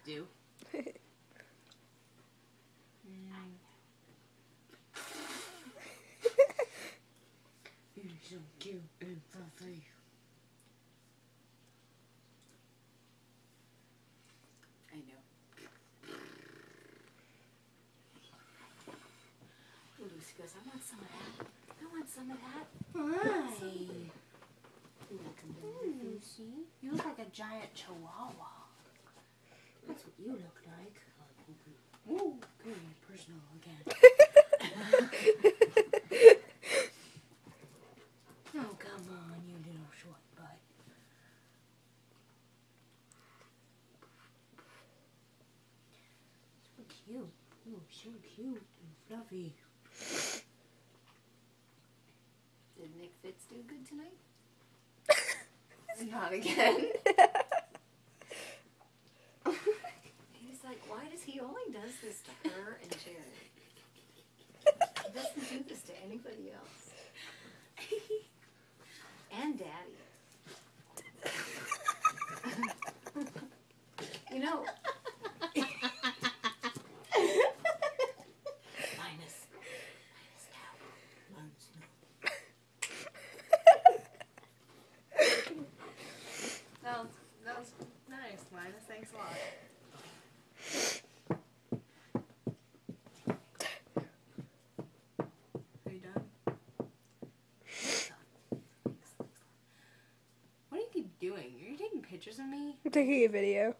do. You're so cute and fluffy. I know. Lucy goes, I want some of that. I want some of that. Why? Welcome to Lucy. You look like a giant chihuahua. That's what you look like. Ooh, very personal again. Oh, come on, you little short butt. So cute. Oh, so cute and fluffy. Did Nick Fitz do good tonight? Not again. He's like, why does he only does this to her and Jared? He doesn't do this to anybody else. And Daddy. You know. Minus now. Minus no. That was nice, Linus. Thanks a lot. Are you done? What do you keep doing? Are you taking pictures of me? I'm taking a video.